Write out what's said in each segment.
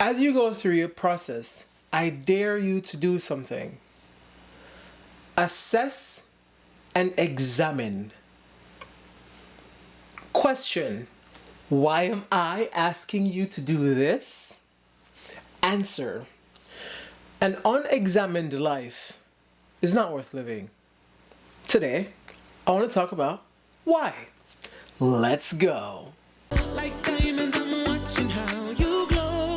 As you go through your process, I dare you to do something. Assess and examine. Question: why am I asking you to do this? Answer: an unexamined life is not worth living. Today, I want to talk about why. Let's go. Like diamonds, I'm watching how you glow.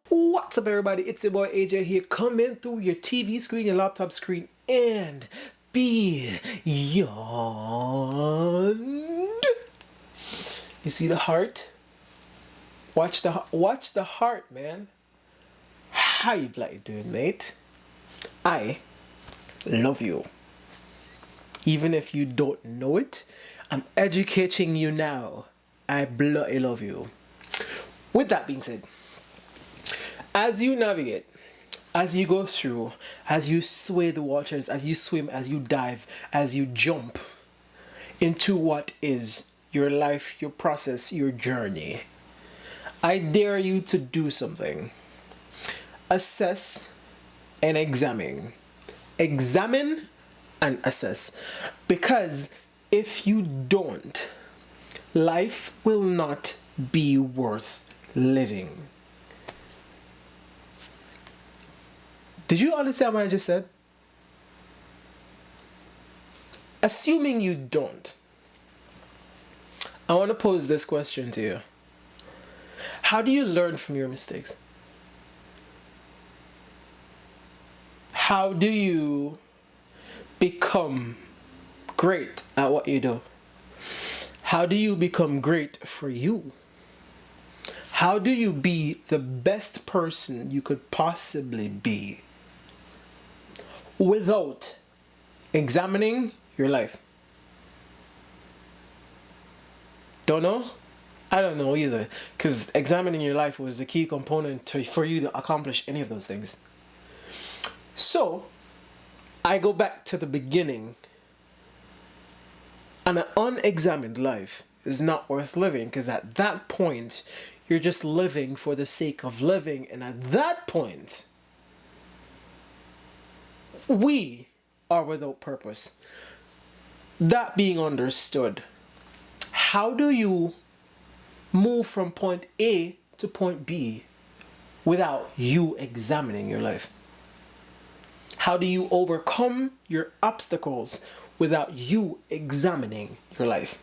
What's up, everybody? It's your boy AJ here, coming through your TV screen, your laptop screen, and beyond. You see the heart? Watch the heart, man. How you bloody doing, mate? I love you. Even if you don't know it, I'm educating you now. I bloody love you. With that being said, as you navigate, as you go through, as you sway the waters, as you swim, as you dive, as you jump into what is your life, your process, your journey, I dare you to do something. Assess and examine. Examine and assess. Because if you don't, life will not be worth living. Did you understand what I just said? Assuming you don't, I want to pose this question to you. How do you learn from your mistakes? How do you become great at what you do? How do you become great for you? How do you be the best person you could possibly be without examining your life? Don't know? I don't know either, because examining your life was the key component for you to accomplish any of those things. So, I go back to the beginning. An unexamined life is not worth living, because at that point, you're just living for the sake of living. And at that point, we are without purpose. That being understood, how do you move from point A to point B without you examining your life? How do you overcome your obstacles without you examining your life?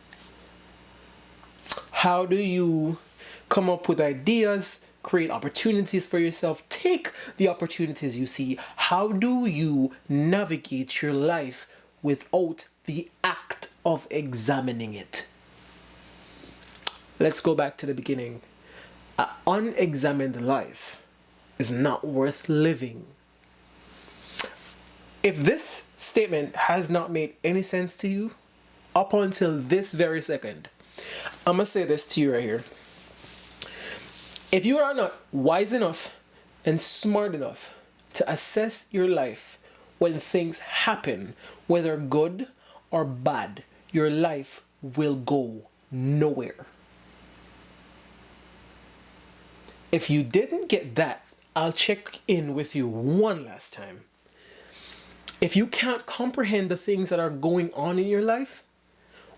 How do you come up with ideas, create opportunities for yourself, take the opportunities you see? How do you navigate your life without the act of examining it? Let's go back to the beginning. An unexamined life is not worth living. If this statement has not made any sense to you up until this very second, I'm going to say this to you right here. If you are not wise enough and smart enough to assess your life when things happen, whether good or bad, your life will go nowhere. If you didn't get that, I'll check in with you one last time. If you can't comprehend the things that are going on in your life,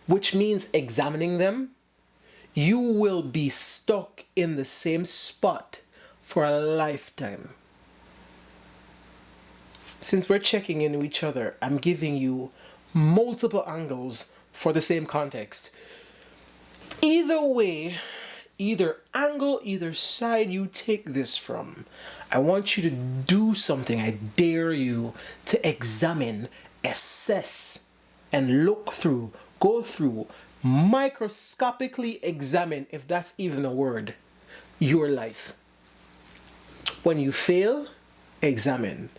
which means examining them, you will be stuck in the same spot for a lifetime. Since we're checking in with each other, I'm giving you multiple angles for the same context. Either way, either angle, either side you take this from, I want you to do something. I dare you to examine, assess, and look through, go through, microscopically examine, if that's even a word, your life. When you fail, examine.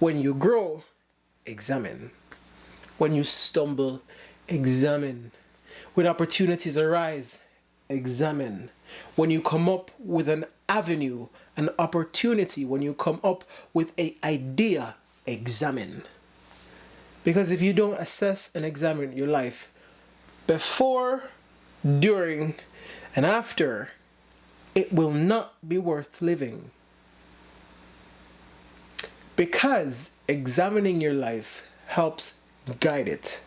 When you grow, examine. When you stumble, examine. When opportunities arise, examine. When you come up with an avenue, an opportunity, when you come up with an idea, examine. Because if you don't assess and examine your life before, during, And after, it will not be worth living. Because examining your life helps guide it,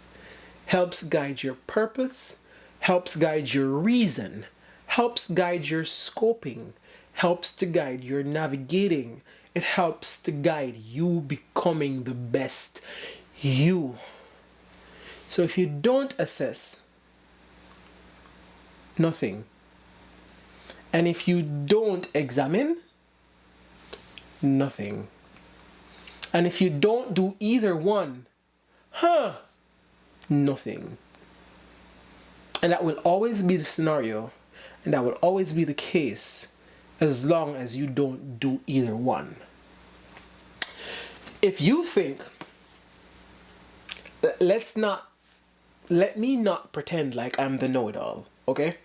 helps guide your purpose, helps guide your reason, helps guide your scoping, helps to guide your navigating. It helps to guide you becoming the best you. So if you don't assess, nothing. And if you don't examine, nothing. And if you don't do either one, nothing. And that will always be the scenario, and that will always be the case as long as you don't do either one. If you think, let me not pretend like I'm the know-it-all, okay?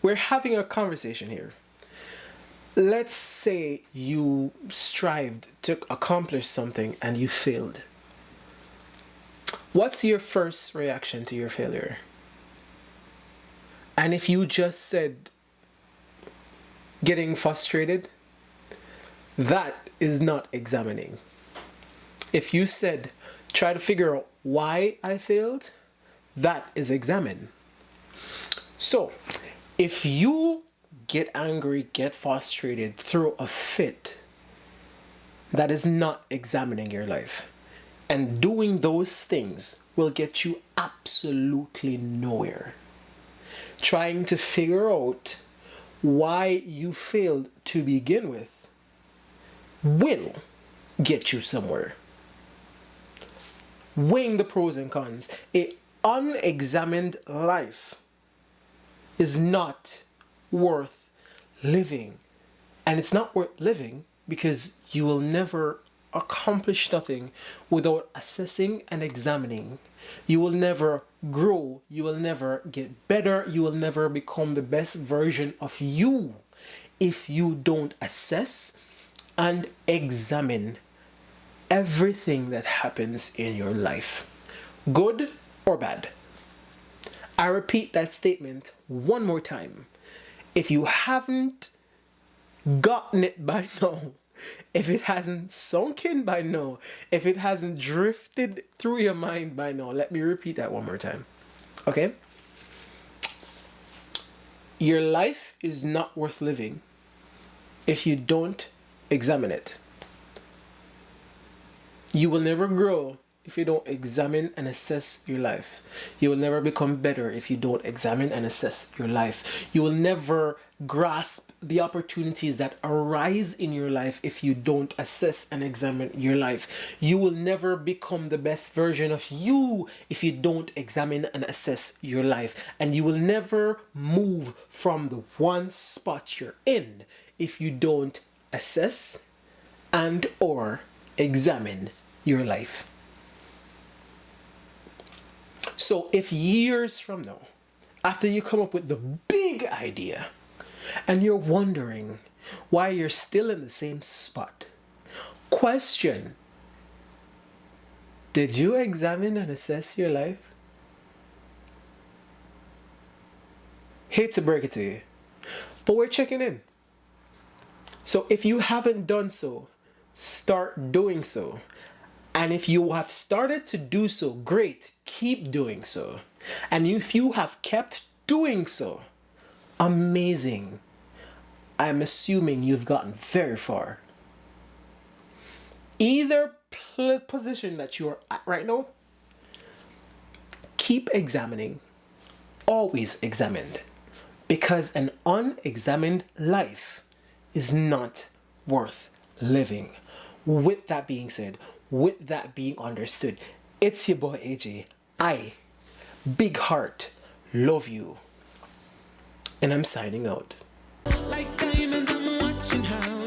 We're having a conversation here. Let's say you strived to accomplish something and you failed. What's your first reaction to your failure? And if you just said getting frustrated, that is not examining. If you said try to figure out why I failed, that is examine. So, if you get angry, get frustrated, throw a fit, that is not examining your life. And doing those things will get you absolutely nowhere. Trying to figure out why you failed to begin with will get you somewhere. Weighing the pros and cons. An unexamined life is not worth living. And it's not worth living because you will never accomplish nothing without assessing and examining. You will never grow. You will never get better. You will never become the best version of you if you don't assess and examine everything that happens in your life, good or bad. I repeat that statement one more time. If you haven't gotten it by now, if it hasn't sunk in by now, if it hasn't drifted through your mind by now, let me repeat that one more time. Okay? Your life is not worth living if you don't examine it. You will never grow if you don't examine and assess your life. You will never become better if you don't examine and assess your life. You will never grasp the opportunities that arise in your life if you don't assess and examine your life. You will never become the best version of you if you don't examine and assess your life. And you will never move from the one spot you're in if you don't assess and or examine your life. So if years from now, after you come up with the big idea and you're wondering why you're still in the same spot, question, did you examine and assess your life? Hate to break it to you, but we're checking in. So if you haven't done so, start doing so. And if you have started to do so, great, keep doing so. And if you have kept doing so, amazing. I'm assuming you've gotten very far. Either position that you're at right now, keep examining, always examined, because an unexamined life is not worth living. With that being said, with that being understood, it's your boy AJ. I, big heart, love you. And I'm signing out. Like diamonds, I'm watching how